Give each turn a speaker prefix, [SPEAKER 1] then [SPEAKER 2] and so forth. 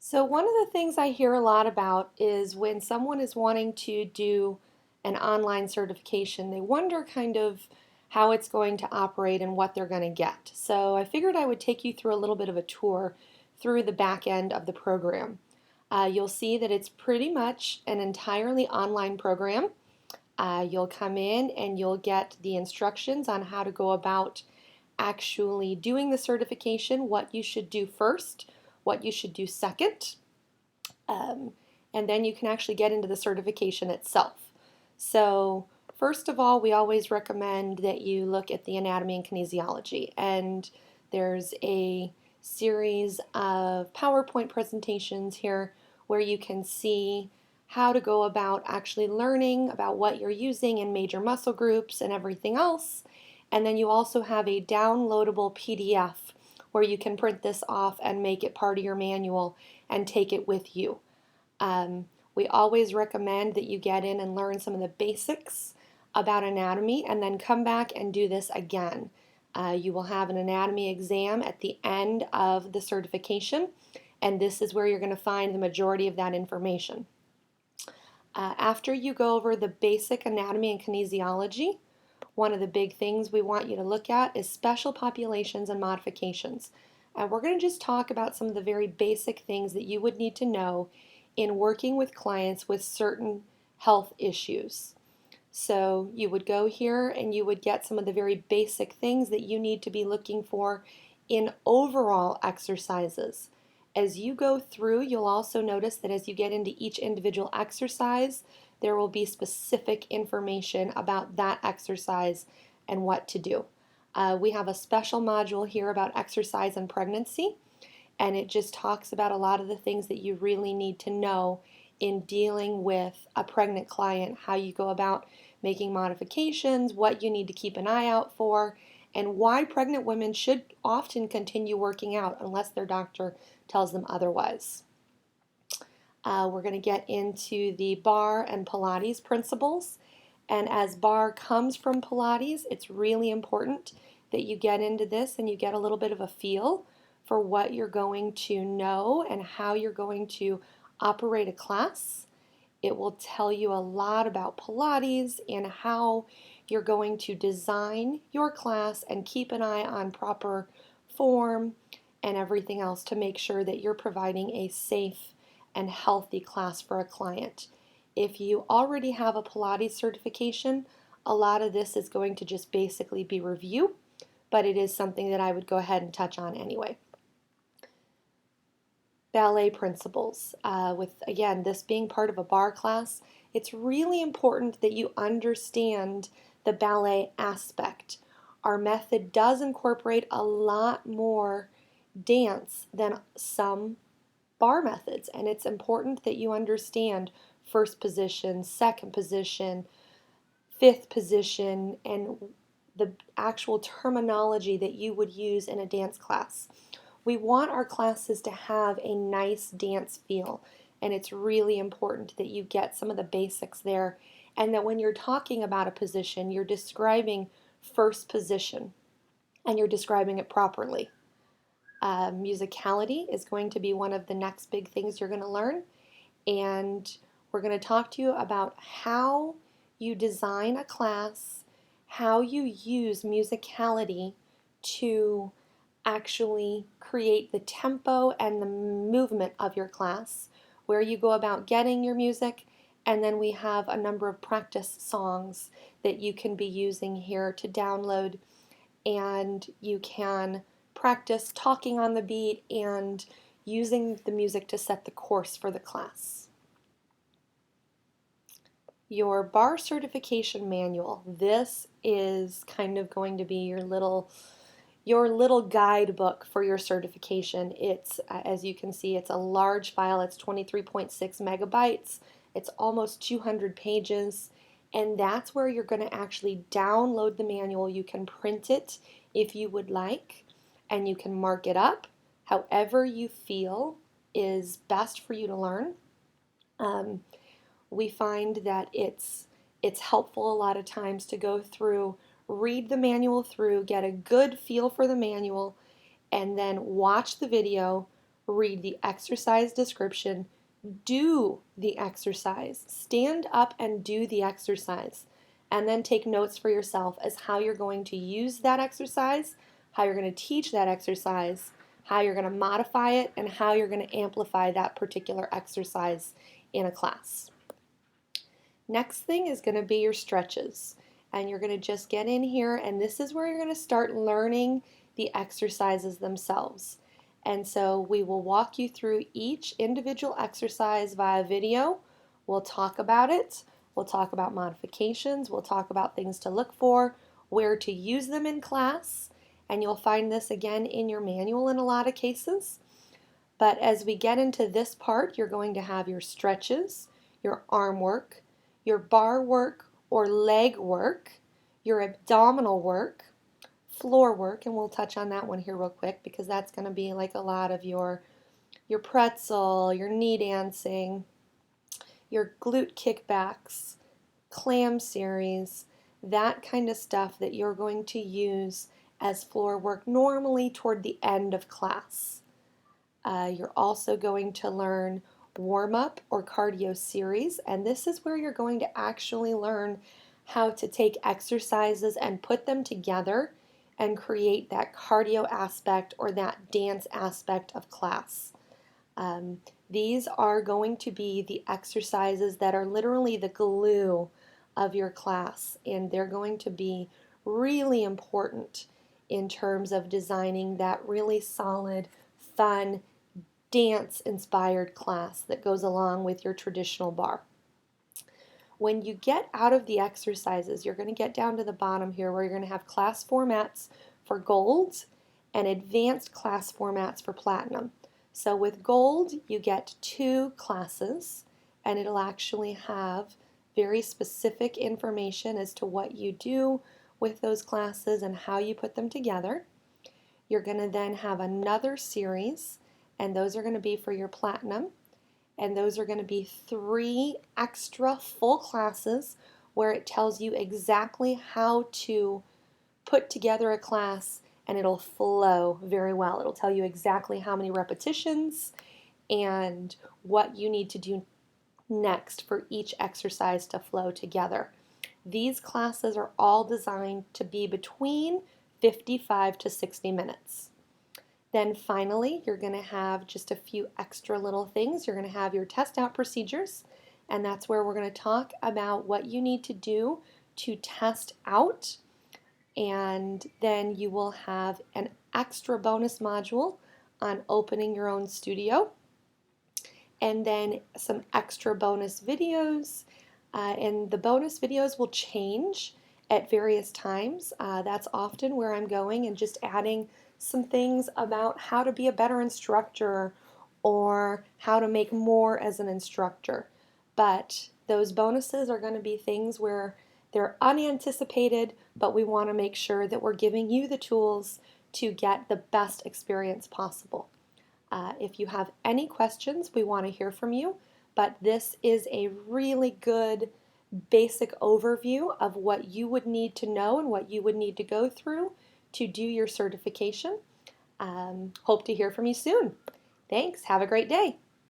[SPEAKER 1] So one of the things I hear a lot about is when someone is wanting to do an online certification, they wonder kind of how it's going to operate and what they're going to get. So I figured I would take you through a little bit of a tour through the back end of the program. You'll see that it's pretty much an entirely online program. You'll come in and you'll get the instructions on how to go about actually doing the certification, what you should do first, what you should do second, um, and then you can actually get into the certification itself. So first of all, we always recommend that you look at the anatomy and kinesiology, and there's a series of PowerPoint presentations here where you can see how to go about actually learning about what you're using in major muscle groups and everything else. And then you also have a downloadable PDF where you can print this off and make it part of your manual and take it with you. Um, we always recommend that you get in and learn some of the basics about anatomy and then come back and do this again. You will have an anatomy exam at the end of the certification, and this is where you're going to find the majority of that information. After you go over the basic anatomy and kinesiology, one of the big things we want you to look at is special populations and modifications. And we're going to just talk about some of the very basic things that you would need to know in working with clients with certain health issues. So you would go here and you would get some of the very basic things that you need to be looking for in overall exercises. As you go through, you'll also notice that as you get into each individual exercise, there will be specific information about that exercise and what to do. We have a special module here about exercise and pregnancy, and it just talks about a lot of the things that you really need to know in dealing with a pregnant client, how you go about making modifications, what you need to keep an eye out for, and why pregnant women should often continue working out unless their doctor tells them otherwise. We're going to get into the barre and Pilates principles. And as barre comes from Pilates, it's really important that you get into this and you get a little bit of a feel for what you're going to know and how you're going to operate a class. It will tell you a lot about Pilates and how you're going to design your class and keep an eye on proper form and everything else to make sure that you're providing a safe and healthy class for a client. If you already have a Pilates certification, a lot of this is going to just basically be review, but it is something that I would go ahead and touch on anyway. Ballet principles. With, again, this being part of a barre class, it's really important that you understand the ballet aspect. Our method does incorporate a lot more dance than some barre methods, and it's important that you understand first position, second position, fifth position, and the actual terminology that you would use in a dance class. We want our classes to have a nice dance feel, and it's really important that you get some of the basics there, and that when you're talking about a position, you're describing first position and you're describing it properly. Musicality is going to be one of the next big things you're going to learn, and we're going to talk to you about how you design a class, how you use musicality to actually create the tempo and the movement of your class, where you go about getting your music, and then we have a number of practice songs that you can be using here to download, and you can practice talking on the beat and using the music to set the course for the class. Your barre certification manual. This is kind of going to be your little guidebook for your certification. It's, as you can see, it's a large file. It's 23.6 megabytes. It's almost 200 pages. And that's where you're going to actually download the manual. You can print it if you would like, and you can mark it up however you feel is best for you to learn. We find that it's helpful a lot of times to go through, read the manual through, get a good feel for the manual, and then watch the video, read the exercise description, do the exercise, stand up and do the exercise, and then take notes for yourself as how you're going to use that exercise, how you're going to teach that exercise, how you're going to modify it, and how you're going to amplify that particular exercise in a class. Next thing is going to be your stretches, and you're going to just get in here, and this is where you're going to start learning the exercises themselves. And so we will walk you through each individual exercise via video. We'll talk about it. We'll talk about modifications. We'll talk about things to look for, where to use them in class, and you'll find this again in your manual in a lot of cases. But as we get into this part, you're going to have your stretches, your arm work, your bar work or leg work, your abdominal work, floor work, and we'll touch on that one here real quick because that's going to be like a lot of your pretzel, your knee dancing, your glute kickbacks, clam series, that kind of stuff that you're going to use as floor work normally toward the end of class. You're also going to learn warm-up or cardio series, and this is where you're going to actually learn how to take exercises and put them together and create that cardio aspect or that dance aspect of class. These are going to be the exercises that are literally the glue of your class, and they're going to be really important in terms of designing that really solid, fun, dance-inspired class that goes along with your traditional bar. When you get out of the exercises, you're going to get down to the bottom here where you're going to have class formats for gold and advanced class formats for platinum. So with gold, you get 2 classes, and it'll actually have very specific information as to what you do with those classes and how you put them together. You're going to then have another series, and those are going to be for your platinum, and those are going to be 3 extra full classes where it tells you exactly how to put together a class, and it'll flow very well. It'll tell you exactly how many repetitions and what you need to do next for each exercise to flow together. These classes are all designed to be between 55 to 60 minutes. Then finally, you're going to have just a few extra little things. You're going to have your test out procedures, and that's where we're going to talk about what you need to do to test out. And then you will have an extra bonus module on opening your own studio, and then some extra bonus videos. And the bonus videos will change at various times. That's often where I'm going and just adding some things about how to be a better instructor or how to make more as an instructor. But those bonuses are going to be things where they're unanticipated, but we want to make sure that we're giving you the tools to get the best experience possible. If you have any questions, we want to hear from you, but this is a really good basic overview of what you would need to know and what you would need to go through to do your certification. Hope to hear from you soon. Thanks. Have a great day.